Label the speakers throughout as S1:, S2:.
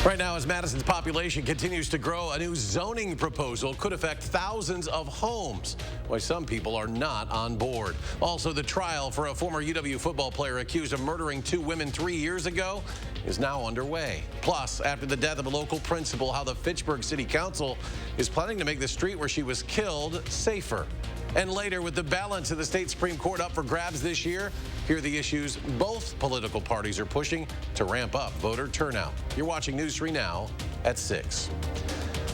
S1: Right now, as Madison's population continues to grow, a new zoning proposal could affect thousands of homes. Why some people are not on board. Also, the trial for a former UW football player accused of murdering 2 women 3 years ago is now underway. Plus, after the death of a local principal, how the Fitchburg City Council is planning to make the street where she was killed safer. And later, with the balance of the state Supreme Court up for grabs this year, here are the issues both political parties are pushing to ramp up voter turnout. You're watching News 3 Now at 6.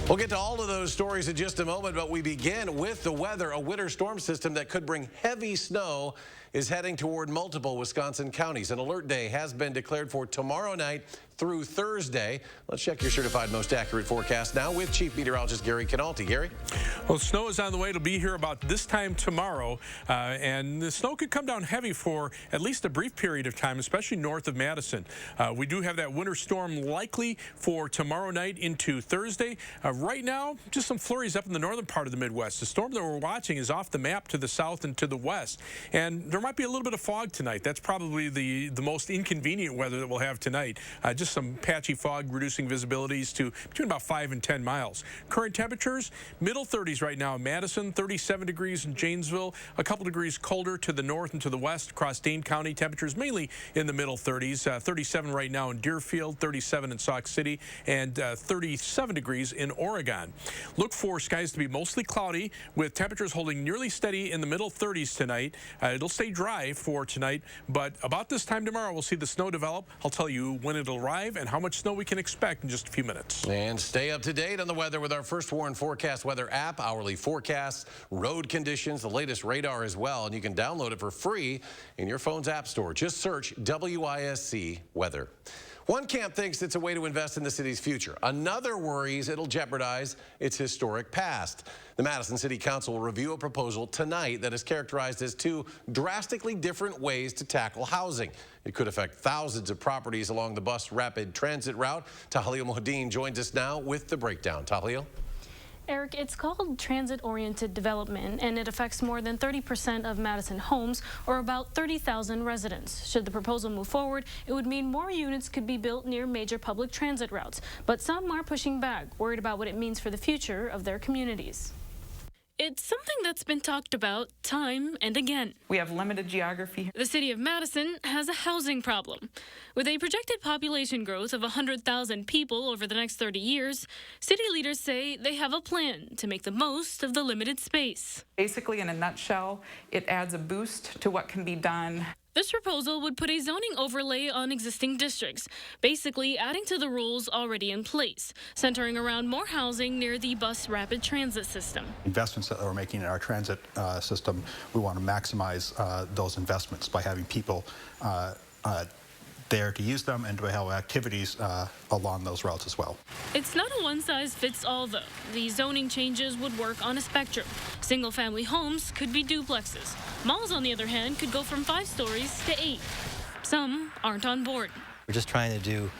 S1: We'll get to all of those stories in just a moment, but we begin with the weather. A winter storm system that could bring heavy snow is heading toward multiple Wisconsin counties. An alert day has been declared for tomorrow night through Thursday. Let's check your certified most accurate forecast now with Chief Meteorologist Gary Canalti. Gary?
S2: Well, snow is on the way. It'll be here about this time tomorrow, and the snow could come down heavy for at least a brief period of time, especially north of Madison. We do have that winter storm likely for tomorrow night into Thursday. Right now, just some flurries up in the northern part of the Midwest. The storm that we're watching is off the map to the south and to the west, and there might be a little bit of fog tonight. That's probably the most inconvenient weather that we'll have tonight. Just some patchy fog, reducing visibilities to between about 5 and 10 miles. Current temperatures, middle 30s right now in Madison, 37 degrees in Janesville, a couple degrees colder to the north and to the west across Dane County. Temperatures mainly in the middle 30s, 37 right now in Deerfield, 37 in Sauk City, and 37 degrees in Oregon. Look for skies to be mostly cloudy with temperatures holding nearly steady in the middle 30s tonight. It'll stay dry for tonight, but about this time tomorrow we'll see the snow develop. I'll tell you when it'll arrive and how much snow we can expect in just a few minutes.
S1: And stay up to date on the weather with our First Warn Forecast weather app, hourly forecasts, road conditions, the latest radar as well, and you can download it for free in your phone's app store. Just search WISC weather. One camp thinks it's a way to invest in the city's future. Another worries it'll jeopardize its historic past. The Madison City Council will review a proposal tonight that is characterized as 2 drastically different ways to tackle housing. It could affect thousands of properties along the bus rapid transit route. Tahlil Mohideen joins us now with the breakdown. Tahlil?
S3: Eric, it's called transit-oriented development, and it affects more than 30% of Madison homes, or about 30,000 residents. Should the proposal move forward, it would mean more units could be built near major public transit routes. But some are pushing back, worried about what it means for the future of their communities. It's something that's been talked about time and again.
S4: We have limited geography.
S3: The city of Madison has a housing problem. With a projected population growth of 100,000 people over the next 30 years, city leaders say they have a plan to make the most of the limited space.
S4: Basically, in a nutshell, it adds a boost to what can be done.
S3: This proposal would put a zoning overlay on existing districts, basically adding to the rules already in place, centering around more housing near the bus rapid transit system.
S5: Investments that we're making in our transit system, we want to maximize those investments by having people there to use them and to have activities along those routes as well.
S3: It's not a one-size-fits-all, though. The zoning changes would work on a spectrum. Single-family homes could be duplexes. Malls, on the other hand, could go from 5 stories to 8. Some aren't on board.
S6: We're just trying to do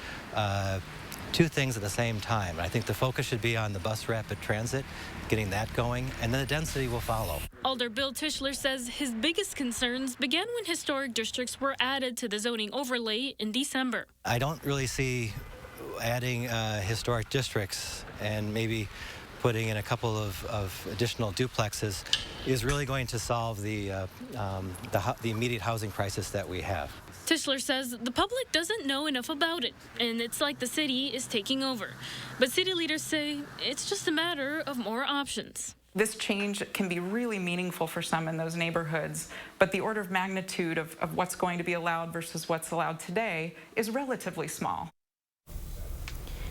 S6: 2 things at the same time. I think the focus should be on the bus rapid transit, getting that going, and then the density will follow.
S3: Alder Bill Tischler says his biggest concerns began when historic districts were added to the zoning overlay in December.
S6: I don't really see adding historic districts and maybe putting in a couple of additional duplexes is really going to solve the immediate housing crisis that we have.
S3: Tischler says the public doesn't know enough about it, and it's like the city is taking over. But city leaders say it's just a matter of more options.
S4: This change can be really meaningful for some in those neighborhoods, but the order of magnitude of what's going to be allowed versus what's allowed today is relatively small.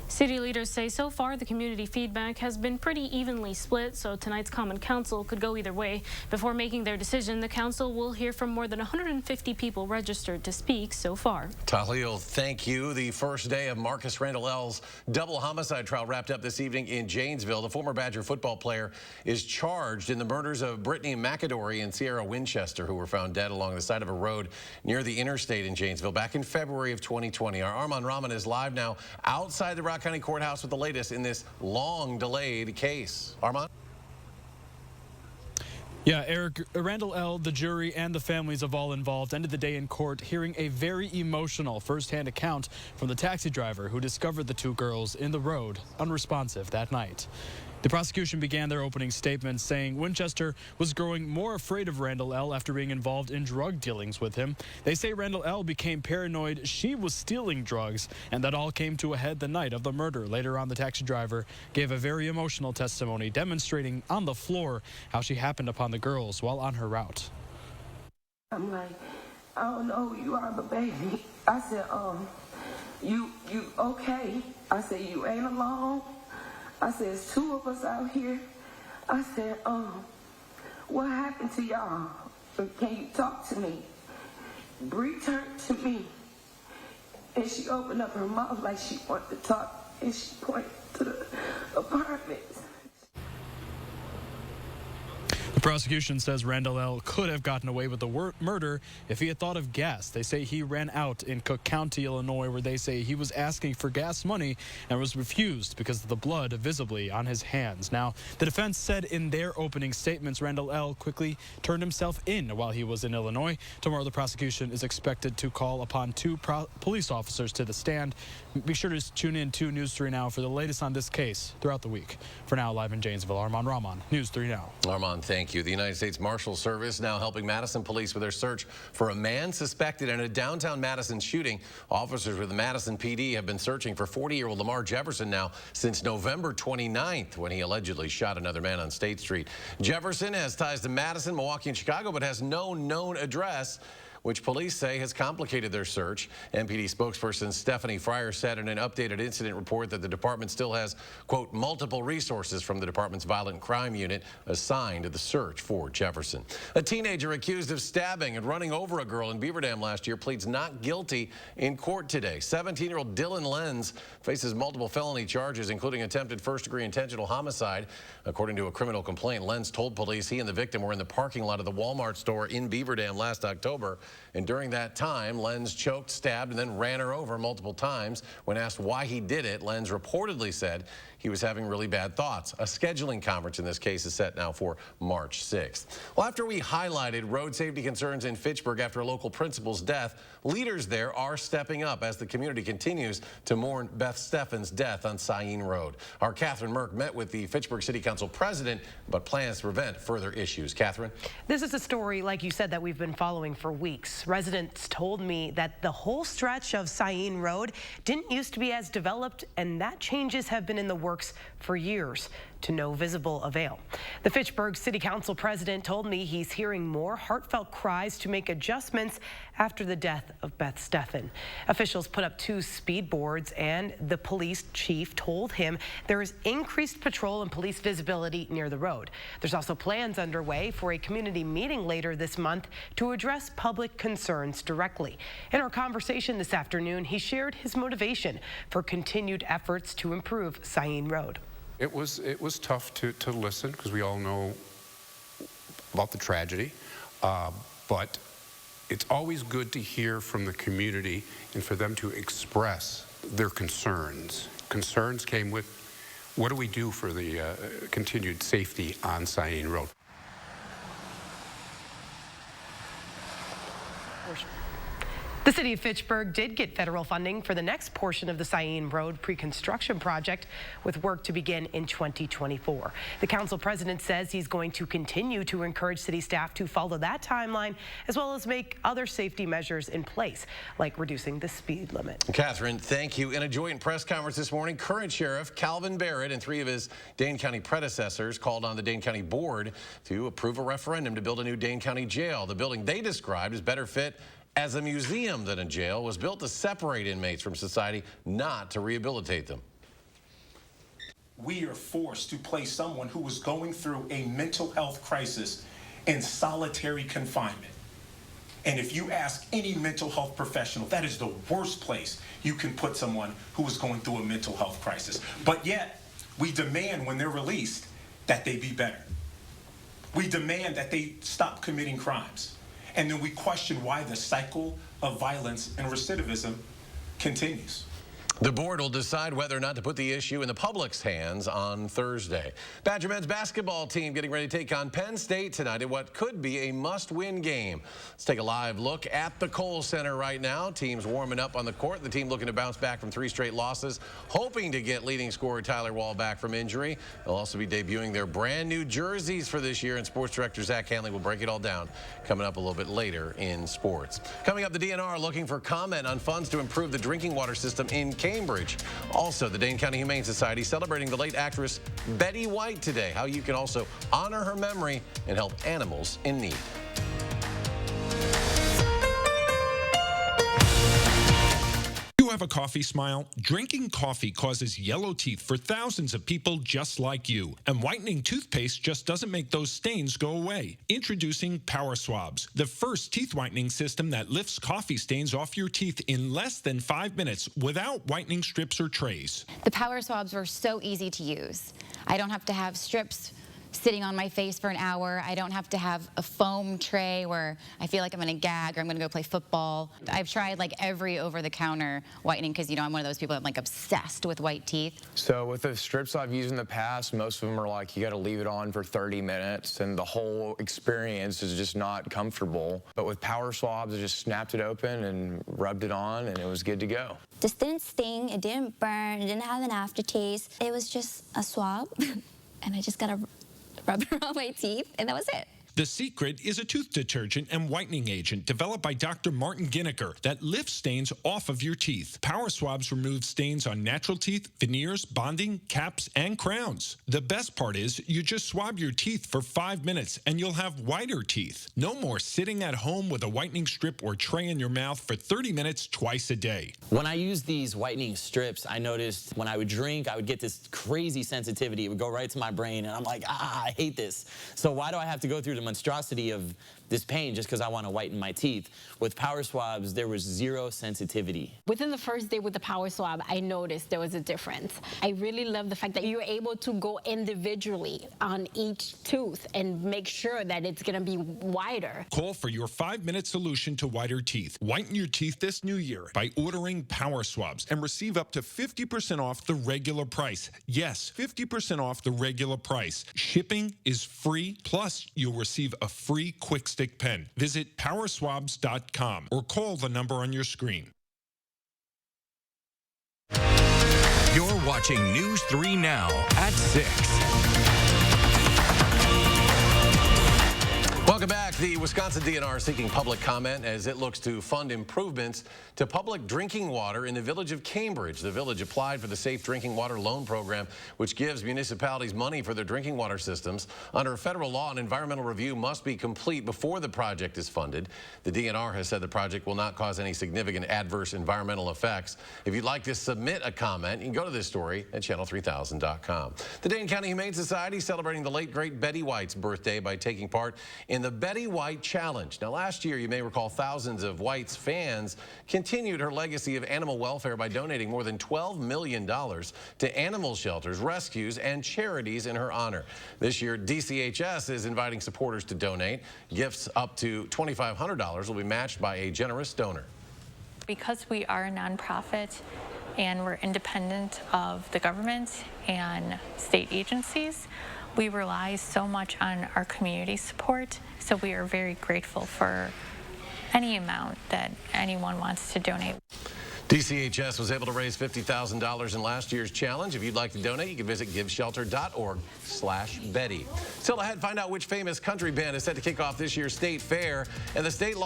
S3: City leaders say so far the community feedback has been pretty evenly split, so tonight's Common Council could go either way. Before making their decision, the council will hear from more than 150 people registered to speak so far.
S1: Tahlil, thank you. The first day of Marcus Randall L's double homicide trial wrapped up this evening in Janesville. The former Badger football player is charged in the murders of Brittany McAdory and Sierra Winchester, who were found dead along the side of a road near the interstate in Janesville back in February of 2020. Our Armand Rahman is live now outside the Rock County Courthouse with the latest in this long delayed case. Armand?
S7: Yeah, Eric, Randall L., the jury, and the families of all involved ended the day in court hearing a very emotional firsthand account from the taxi driver who discovered the two girls in the road unresponsive that night. The prosecution began their opening statements saying Winchester was growing more afraid of Randall L. after being involved in drug dealings with him. They say Randall L. became paranoid she was stealing drugs, and that all came to a head the night of the murder. Later on, the taxi driver gave a very emotional testimony demonstrating on the floor how she happened upon the girls while on her route.
S8: I'm like, I don't know who you are, but baby, I said, you okay? I said, you ain't alone. I said, it's two of us out here. I said, what happened to y'all? Can you talk to me? Bree turned to me, and she opened up her mouth like she wanted to talk, and she pointed to the apartment.
S7: The prosecution says Randall L. could have gotten away with the murder if he had thought of gas. They say he ran out in Cook County, Illinois, where they say he was asking for gas money and was refused because of the blood visibly on his hands. Now, the defense said in their opening statements Randall L. quickly turned himself in while he was in Illinois. Tomorrow, the prosecution is expected to call upon two police officers to the stand. Be sure to tune in to News 3 Now for the latest on this case throughout the week. For now, live in Janesville, Armand Rahman, News 3 Now.
S1: Armand, thank you. The United States Marshal Service now helping Madison police with their search for a man suspected in a downtown Madison shooting. Officers with the Madison PD have been searching for 40-year-old Lamar Jefferson now since November 29th when he allegedly shot another man on State Street. Jefferson has ties to Madison, Milwaukee, and Chicago, but has no known address, which police say has complicated their search. MPD spokesperson Stephanie Fryer said in an updated incident report that the department still has, quote, multiple resources from the department's violent crime unit assigned to the search for Jefferson. A teenager accused of stabbing and running over a girl in Beaver Dam last year pleads not guilty in court today. 17-year-old Dylan Lenz faces multiple felony charges, including attempted first-degree intentional homicide. According to a criminal complaint, Lenz told police he and the victim were in the parking lot of the Walmart store in Beaver Dam last October. And during that time, Lenz choked, stabbed, and then ran her over multiple times. When asked why he did it, Lenz reportedly said he was having really bad thoughts. A scheduling conference in this case is set now for March 6th. Well, after we highlighted road safety concerns in Fitchburg after a local principal's death, leaders there are stepping up as the community continues to mourn Beth Steffen's death on Sayin Road. Our Catherine Merck met with the Fitchburg City Council president about plans to prevent further issues. Catherine?
S9: This is a story, like you said, that we've been following for weeks. Residents told me that the whole stretch of Sayin Road didn't used to be as developed, and that changes have been in the works for years to no visible avail. The Fitchburg City Council president told me he's hearing more heartfelt cries to make adjustments after the death of Beth Steffen. Officials put up 2 speed boards, and the police chief told him there is increased patrol and police visibility near the road. There's also plans underway for a community meeting later this month to address public concerns directly. In our conversation this afternoon, he shared his motivation for continued efforts to improve Sayin Road.
S10: It was tough to listen because we all know about the tragedy, but it's always good to hear from the community and for them to express their concerns. Concerns came with, what do we do for the continued safety on Sayin Road?
S9: The city of Fitchburg did get federal funding for the next portion of the Sayin Road pre-construction project, with work to begin in 2024. The council president says he's going to continue to encourage city staff to follow that timeline, as well as make other safety measures in place, like reducing the speed limit.
S1: Catherine, thank you. In a joint press conference this morning, current Sheriff Calvin Barrett and 3 of his Dane County predecessors called on the Dane County Board to approve a referendum to build a new Dane County jail. The building they described as better fit as a museum than a jail was built to separate inmates from society, not to rehabilitate them.
S11: We are forced to place someone who was going through a mental health crisis in solitary confinement. And if you ask any mental health professional, that is the worst place you can put someone who is going through a mental health crisis. But yet, we demand when they're released that they be better. We demand that they stop committing crimes. And then we question why the cycle of violence and recidivism continues.
S1: The board will decide whether or not to put the issue in the public's hands on Thursday. Badger men's basketball team getting ready to take on Penn State tonight in what could be a must-win game. Let's take a live look at the Kohl Center right now. Teams warming up on the court. The team looking to bounce back from 3 straight losses, hoping to get leading scorer Tyler Wall back from injury. They'll also be debuting their brand new jerseys for this year, and sports director Zach Hanley will break it all down coming up a little bit later in sports. Coming up, the DNR looking for comment on funds to improve the drinking water system in Cambridge. Also, the Dane County Humane Society celebrating the late actress Betty White today. How you can also honor her memory and help animals in need.
S12: You have a coffee smile? Drinking coffee causes yellow teeth for thousands of people just like you. And whitening toothpaste just doesn't make those stains go away. Introducing Power Swabs, the first teeth whitening system that lifts coffee stains off your teeth in less than 5 minutes without whitening strips or trays.
S13: The Power Swabs were so easy to use. I don't have to have strips sitting on my face for an hour. I don't have to have a foam tray where I feel like I'm going to gag or I'm going to go play football. I've tried like every over-the-counter whitening because, you know, I'm one of those people that's like obsessed with white teeth.
S14: So with the strips I've used in the past, most of them are like you got to leave it on for 30 minutes and the whole experience is just not comfortable. But with Power Swabs, I just snapped it open and rubbed it on and it was good to go.
S15: This didn't sting, it didn't burn, it didn't have an aftertaste. It was just a swab and I just got to rub it on my teeth, and that was it.
S12: The Secret is a tooth detergent and whitening agent developed by Dr. Martin Ginniker that lifts stains off of your teeth. Power Swabs remove stains on natural teeth, veneers, bonding, caps, and crowns. The best part is you just swab your teeth for 5 minutes and you'll have whiter teeth. No more sitting at home with a whitening strip or tray in your mouth for 30 minutes twice a day.
S16: When I used these whitening strips, I noticed when I would drink, I would get this crazy sensitivity. It would go right to my brain, and I'm like, I hate this. So why do I have to go through the monstrosity of this pain just because I want to whiten my teeth? With Power Swabs, there was zero sensitivity.
S17: Within the first day with the Power Swab, I noticed there was a difference. I really love the fact that you're able to go individually on each tooth and make sure that it's going to be wider.
S12: Call for your 5-minute solution to whiter teeth. Whiten your teeth this new year by ordering Power Swabs and receive up to 50% off the regular price. Yes, 50% off the regular price. Shipping is free, plus you'll receive a free quick stick pen. Visit powerswabs.com or call the number on your screen.
S18: You're watching News 3 Now at 6.
S1: Welcome back. The Wisconsin DNR is seeking public comment as it looks to fund improvements to public drinking water in the village of Cambridge. The village applied for the Safe Drinking Water Loan Program, which gives municipalities money for their drinking water systems. Under federal law, an environmental review must be complete before the project is funded. The DNR has said the project will not cause any significant adverse environmental effects. If you'd like to submit a comment, you can go to this story at channel3000.com. The Dane County Humane Society celebrating the late, great Betty White's birthday by taking part in the Betty White Challenge. Now, last year, you may recall thousands of White's fans continued her legacy of animal welfare by donating more than $12 million to animal shelters, rescues, and charities in her honor. This year, DCHS is inviting supporters to donate. Gifts up to $2,500 will be matched by a generous donor.
S19: Because we are a nonprofit and we're independent of the government and state agencies, we rely so much on our community support, so we are very grateful for any amount that anyone wants to donate.
S1: DCHS was able to raise $50,000 in last year's challenge. If you'd like to donate, you can visit giveshelter.org/Betty. Still ahead, find out which famous country band is set to kick off this year's state fair. And the state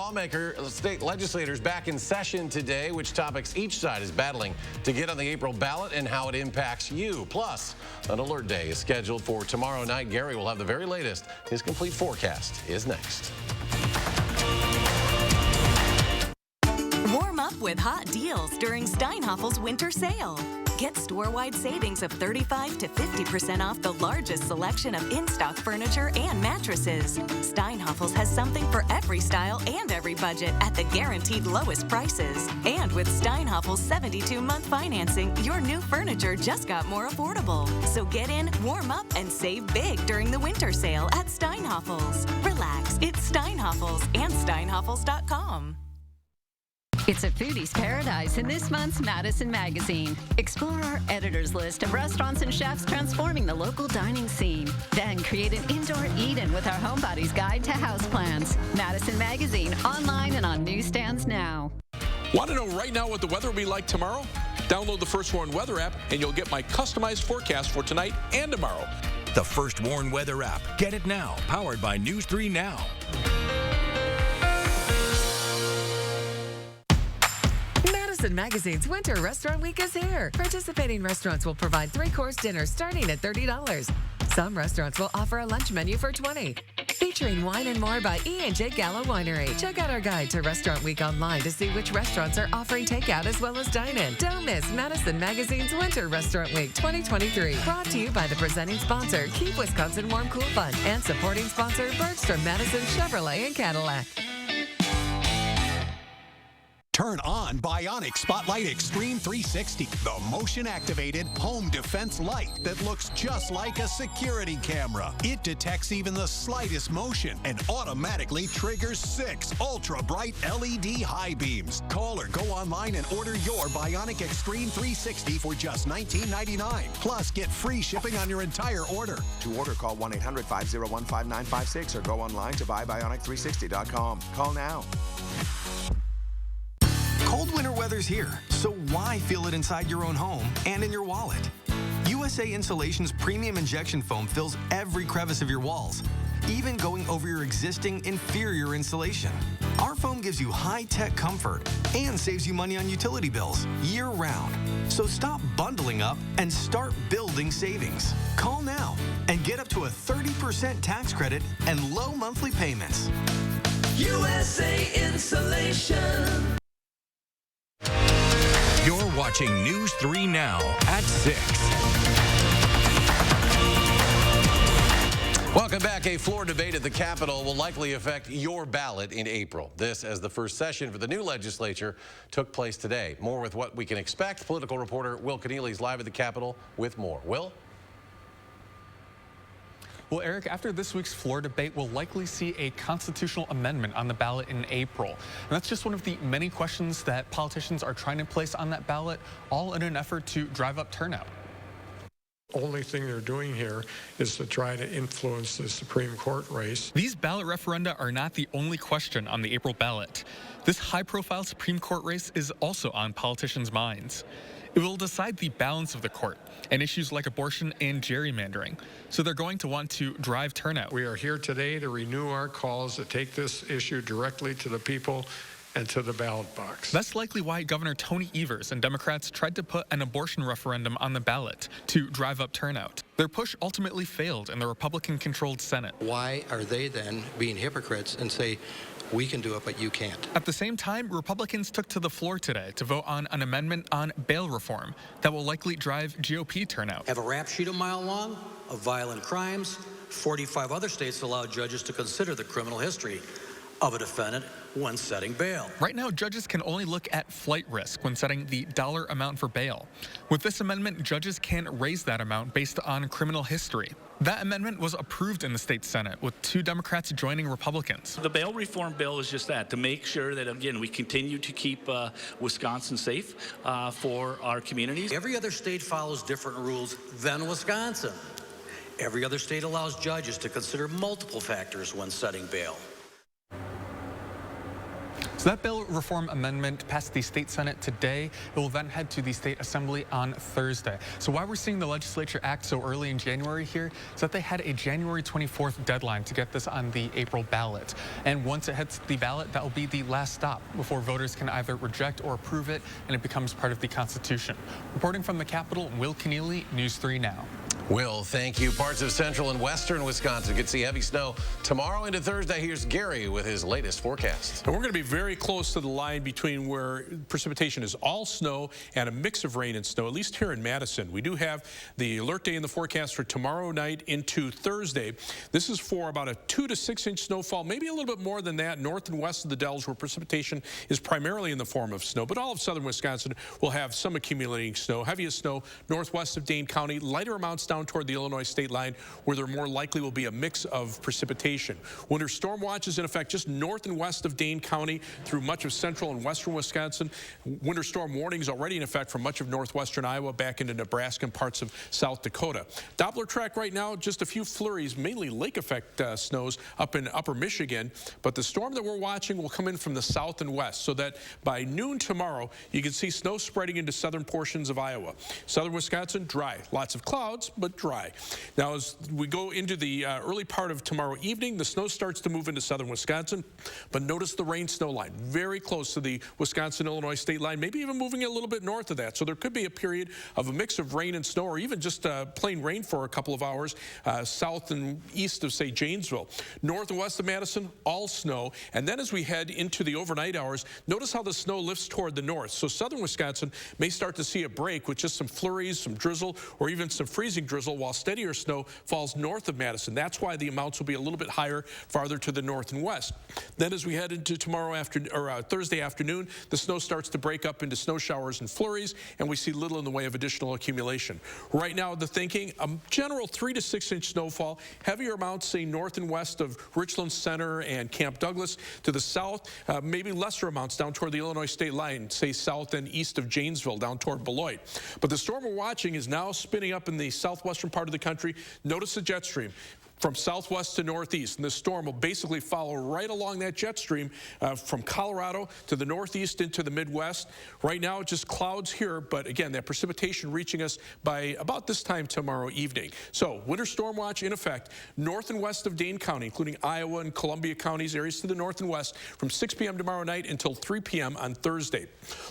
S1: legislators back in session today, which topics each side is battling to get on the April ballot and how it impacts you. Plus, an alert day is scheduled for tomorrow night. Gary will have the very latest. His complete forecast is next.
S20: Warm up with hot deals during Steinhaffel's winter sale. Get store-wide savings of 35 to 50% off the largest selection of in-stock furniture and mattresses. Steinhaffel's has something for every style and every budget at the guaranteed lowest prices. And with Steinhaffel's 72-month financing, your new furniture just got more affordable. So get in, warm up, and save big during the winter sale at Steinhaffel's. Relax, it's Steinhaffel's and Steinhaffel's.com.
S21: It's a foodie's paradise in this month's Madison magazine. Explore our editor's list of restaurants and chefs transforming the local dining scene. Then create an indoor Eden with our Homebody's Guide to Houseplants. Madison magazine, online and on newsstands now.
S2: Want to know right now what the weather will be like tomorrow? Download the First Warn Weather app and you'll get my customized forecast for tonight and tomorrow.
S18: The First Warn Weather app. Get it now. Powered by News 3 Now.
S22: Madison Magazine's Winter Restaurant Week is here. Participating restaurants will provide 3-course dinners starting at $30. Some restaurants will offer a lunch menu for $20. Featuring wine and more by E&J Gallo Winery. Check out our guide to Restaurant Week online to see which restaurants are offering takeout as well as dine-in. Don't miss Madison Magazine's Winter Restaurant Week 2023. Brought to you by the presenting sponsor, Keep Wisconsin Warm Cool Fund, and supporting sponsor, Bergstrom Madison Chevrolet and Cadillac.
S23: Turn on Bionic Spotlight Extreme 360, the motion-activated home defense light that looks just like a security camera. It detects even the slightest motion and automatically triggers 6 ultra-bright LED high beams. Call or go online and order your Bionic Extreme 360 for just $19.99. Plus, get free shipping on your entire order.
S24: To order, call 1-800-501-5956 or go online to buybionic360.com. Call now.
S25: Cold winter weather's here, so why feel it inside your own home and in your wallet? USA Insulation's premium injection foam fills every crevice of your walls, even going over your existing inferior insulation. Our foam gives you high-tech comfort and saves you money on utility bills year-round. So stop bundling up and start building savings. Call now and get up to a 30% tax credit and low monthly payments.
S26: USA Insulation.
S18: You're watching News 3 Now at 6.
S1: Welcome back. A floor debate at the Capitol will likely affect your ballot in April. This as the first session for the new legislature took place today. More with what we can expect. Political reporter Will Keneally is live at the Capitol with more. Will?
S27: Well, Eric, after this week's floor debate, we'll likely see a constitutional amendment on the ballot in April. And that's just one of the many questions that politicians are trying to place on that ballot, all in an effort to drive up turnout.
S28: Only thing they're doing here is to try to influence the Supreme Court race.
S27: These ballot referenda are not the only question on the April ballot. This high-profile Supreme Court race is also on politicians' minds. It will decide the balance of the court and issues like abortion and gerrymandering. So they're going to want to drive turnout.
S28: We are here today to renew our calls to take this issue directly to the people and to the ballot box.
S27: That's likely why Governor Tony Evers and Democrats tried to put an abortion referendum on the ballot to drive up turnout. Their push ultimately failed in the Republican-controlled Senate.
S29: Why are they then being hypocrites and say, we can do it, but you can't?
S27: At the same time, Republicans took to the floor today to vote on an amendment on bail reform that will likely drive GOP turnout.
S30: Have a rap sheet a mile long of violent crimes. 45 other states allow judges to consider the criminal history of a defendant when setting bail.
S27: Right now, judges can only look at flight risk when setting the dollar amount for bail. With this amendment, judges can raise that amount based on criminal history. That amendment was approved in the state Senate, with 2 Democrats joining Republicans.
S31: The bail reform bill is just that, to make sure that, again, we continue to keep Wisconsin safe for our communities.
S30: Every other state follows different rules than Wisconsin. Every other state allows judges to consider multiple factors when setting bail.
S27: So that bill reform amendment passed the state Senate today. It will then head to the state assembly on Thursday. So why we're seeing the legislature act so early in January here is that they had a January 24th deadline to get this on the April ballot. And once it hits the ballot, that will be the last stop before voters can either reject or approve it, and it becomes part of the Constitution. Reporting from the Capitol, Will Keneally, News 3 Now.
S1: Will, thank you. Parts of central and western Wisconsin could see heavy snow tomorrow into Thursday. Here's Gary with his latest forecast.
S2: And we're going to be very close to the line between where precipitation is all snow and a mix of rain and snow, at least here in Madison. We do have the alert day in the forecast for tomorrow night into Thursday. This is for about a 2 to 6 inch snowfall, maybe a little bit more than that north and west of the Dells, where precipitation is primarily in the form of snow. But all of southern Wisconsin will have some accumulating snow. Heaviest snow northwest of Dane County, lighter amounts down down toward the Illinois state line, where there more likely will be a mix of precipitation. Winter storm watch is in effect just north and west of Dane County through much of central and western Wisconsin. Winter storm warnings already in effect for much of northwestern Iowa back into Nebraska and parts of South Dakota. Doppler track right now, just a few flurries, mainly lake effect snows up in upper Michigan, but the storm that we're watching will come in from the south and west, so that by noon tomorrow you can see snow spreading into southern portions of Iowa. Southern Wisconsin, dry. Lots of clouds, but dry. Now as we go into the early part of tomorrow evening, the snow starts to move into southern Wisconsin, but notice the rain-snow line, very close to the Wisconsin-Illinois state line, maybe even moving a little bit north of that. So there could be a period of a mix of rain and snow, or even just plain rain for a couple of hours south and east of, say, Janesville. North and west of Madison, all snow. And then as we head into the overnight hours, notice how the snow lifts toward the north. So southern Wisconsin may start to see a break with just some flurries, some drizzle, or even some freezing drizzle, while steadier snow falls north of Madison. That's why the amounts will be a little bit higher farther to the north and west. Then as we head into tomorrow afternoon, or Thursday afternoon, the snow starts to break up into snow showers and flurries, and we see little in the way of additional accumulation. Right now, the thinking, a general 3 to 6 inch snowfall, heavier amounts, say, north and west of Richland Center and Camp Douglas. To the south, maybe lesser amounts down toward the Illinois state line, say south and east of Janesville, down toward Beloit. But the storm we're watching is now spinning up in the southwestern part of the country. Notice the jet stream from southwest to northeast, and this storm will basically follow right along that jet stream from Colorado to the northeast into the Midwest. Right now, just clouds here, but again, that precipitation reaching us by about this time tomorrow evening. So, winter storm watch in effect, north and west of Dane County, including Iowa and Columbia counties, areas to the north and west, from 6 p.m. tomorrow night until 3 p.m. on Thursday.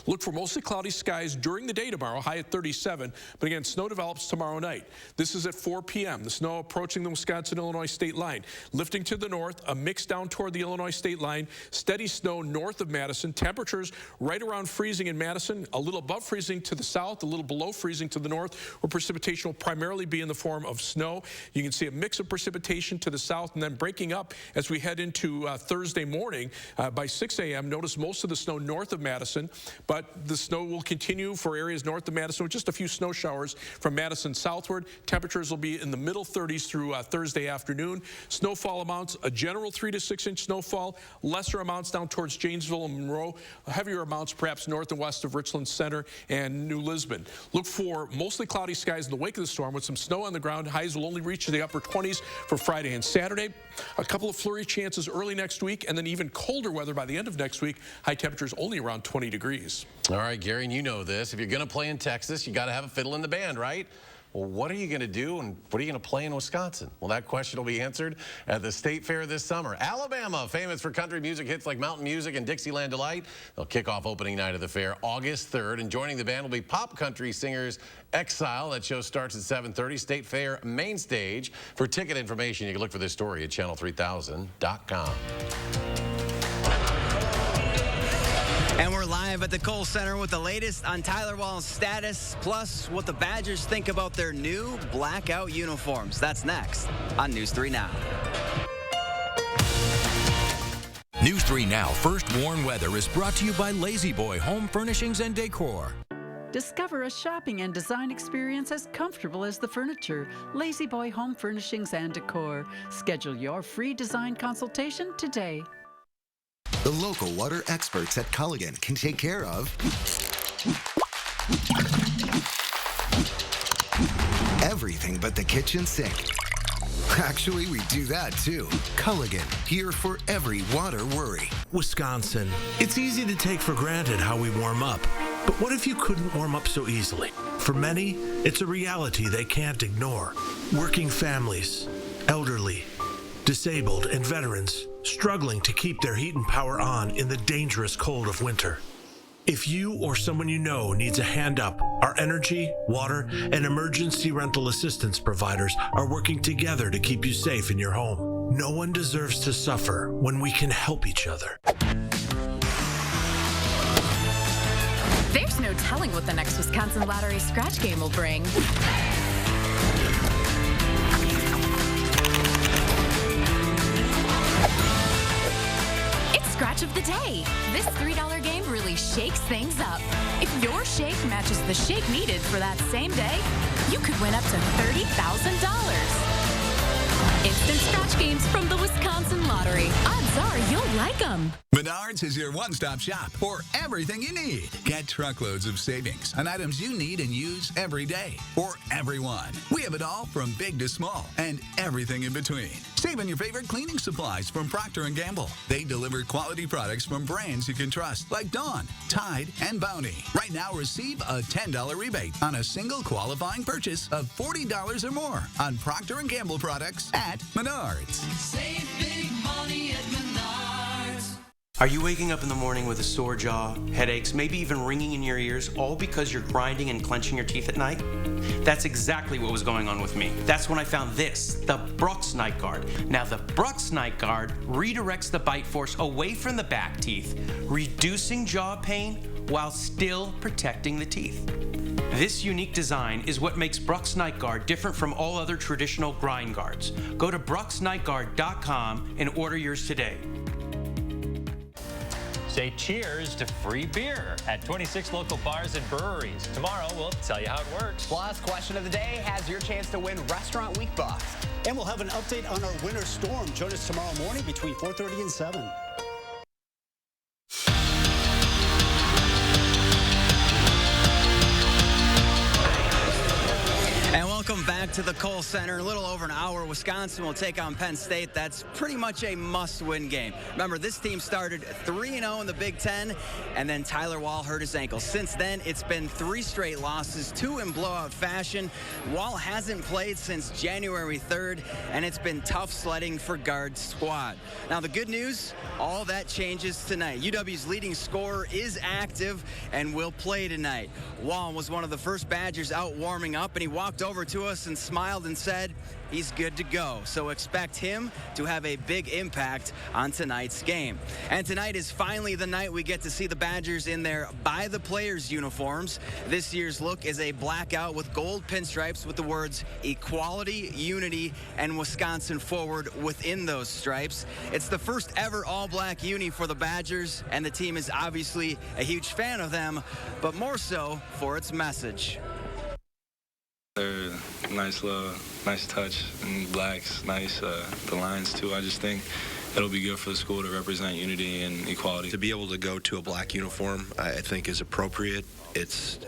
S2: Look for mostly cloudy skies during the day tomorrow, high at 37, but again, snow develops tomorrow night. This is at 4 p.m. The snow approaching the Wisconsin-Illinois state line. Lifting to the north, a mix down toward the Illinois state line, steady snow north of Madison, temperatures right around freezing in Madison, a little above freezing to the south, a little below freezing to the north, where precipitation will primarily be in the form of snow. You can see a mix of precipitation to the south and then breaking up as we head into Thursday morning. By 6 a.m., notice most of the snow north of Madison, but the snow will continue for areas north of Madison with just a few snow showers from Madison southward. Temperatures will be in the middle 30s through Thursday afternoon. Snowfall amounts, a general 3 to 6 inch snowfall, lesser amounts down towards Janesville and Monroe, heavier amounts perhaps north and west of Richland Center and New Lisbon. Look for mostly cloudy skies in the wake of the storm with some snow on the ground. Highs will only reach the upper 20s for Friday and Saturday. A couple of flurry chances early next week, and then even colder weather by the end of next week. High temperatures only around 20 degrees.
S1: All right, Gary, and you know this. If you're going to play in Texas, you got to have a fiddle in the band, right? Well, what are you going to do, and what are you going to play in Wisconsin? Well, that question will be answered at the State Fair this summer. Alabama, famous for country music hits like Mountain Music and Dixieland Delight. They'll kick off opening night of the fair August 3rd, and joining the band will be pop country singers Exile. That show starts at 7:30. State Fair main stage. For ticket information, you can look for this story at channel3000.com.
S3: And we're live at the Kohl Center with the latest on Tyler Wall's status, plus what the Badgers think about their new blackout uniforms. That's next on News 3 Now.
S18: News 3 Now First Warn Weather is brought to you by Lazy Boy Home Furnishings and Decor.
S4: Discover a shopping and design experience as comfortable as the furniture. Lazy Boy Home Furnishings and Decor. Schedule your free design consultation today.
S5: The local water experts at Culligan can take care of everything but the kitchen sink. Actually, we do that too. Culligan, here for every water worry.
S6: Wisconsin. It's easy to take for granted how we warm up. But what if you couldn't warm up so easily? For many, it's a reality they can't ignore. Working families, elderly, disabled, and veterans struggling to keep their heat and power on in the dangerous cold of winter. If you or someone you know needs a hand up, our energy, water, and emergency rental assistance providers are working together to keep you safe in your home. No one deserves to suffer when we can help each other.
S7: There's no telling what the next Wisconsin Lottery scratch game will bring. It's scratch match of the day. This $3 game really shakes things up. If your shake matches the shake needed for that same day, you could win up to $30,000. Instant scratch games from the Wisconsin Lottery. Odds are you'll like them.
S8: Menards is your one-stop shop for everything you need. Get truckloads of savings on items you need and use every day for everyone. We have it all from big to small and everything in between. Save on your favorite cleaning supplies from Procter & Gamble. They deliver quality products from brands you can trust like Dawn, Tide, and Bounty. Right now, receive a $10 rebate on a single qualifying purchase of $40 or more on Procter & Gamble products at Menards.
S26: Save big money at Menards.
S9: Are you waking up in the morning with a sore jaw, headaches, maybe even ringing in your ears, all because you're grinding and clenching your teeth at night? That's exactly what was going on with me. That's when I found this, the Brooks Night Guard. Now, the Brooks Night Guard redirects the bite force away from the back teeth, reducing jaw pain while still protecting the teeth. This unique design is what makes Brooks Night Guard different from all other traditional grind guards. Go to brooksnightguard.com and order yours today.
S10: Say cheers to free beer at 26 local bars and breweries. Tomorrow, we'll tell you how it works.
S11: Plus, question of the day has your chance to win Restaurant Week bucks.
S12: And we'll have an update on our winter storm. Join us tomorrow morning between 4:30 and 7.
S3: And welcome back to the Kohl Center. In a little over an hour, Wisconsin will take on Penn State. That's pretty much a must-win game. Remember, this team started 3-0 in the Big Ten, and then Tyler Wall hurt his ankle. Since then, it's been 3 straight losses, 2 in blowout fashion. Wall hasn't played since January 3rd, and it's been tough sledding for guard squad. Now, the good news, all that changes tonight. UW's leading scorer is active and will play tonight. Wall was one of the first Badgers out warming up, and he walked over to us and smiled and said he's good to go. So expect him to have a big impact on tonight's game. And tonight is finally the night we get to see the Badgers in their by the players uniforms. This year's look is a blackout with gold pinstripes with the words equality, unity, and Wisconsin forward within those stripes. It's the first ever all-black uni for the Badgers, and the team is obviously a huge fan of them, but more so for its message.
S13: They're nice touch, and blacks, nice, the lines too. I just think it'll be good for the school to represent unity and equality.
S14: To be able to go to a black uniform, I think is appropriate. It's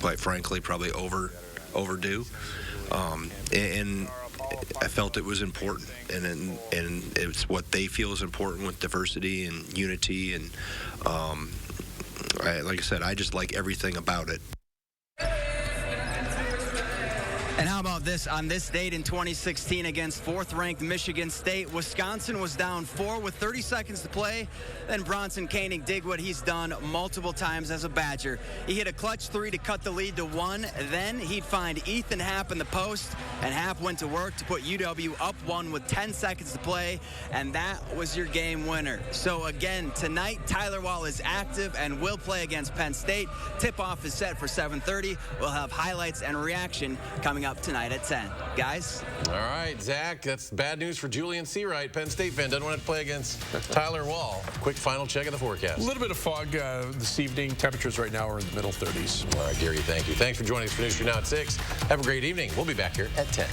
S14: quite frankly probably overdue, and I felt it was important, and it's what they feel is important with diversity and unity, and like I said, I just like everything about it.
S3: And how about this? On this date in 2016 against 4th-ranked Michigan State, Wisconsin was down 4 with 30 seconds to play. Then Bronson Koenig did what he's done multiple times as a Badger. He hit a clutch 3 to cut the lead to 1. Then he'd find Ethan Happ in the post, and Happ went to work to put UW up 1 with 10 seconds to play, and that was your game winner. So again, tonight, Tyler Wall is active and will play against Penn State. Tip-off is set for 7:30. We'll have highlights and reaction coming up tonight at 10. Guys?
S1: All right, Zach, that's bad news for Julian Seawright. Penn State fan doesn't want to play against Tyler Wall. Quick final check of the forecast.
S2: A little bit of fog this evening. Temperatures right now are in the middle 30s.
S1: All right, Gary, thank you. Thanks for joining us for News 3 Now at 6. Have a great evening. We'll be back here at 10.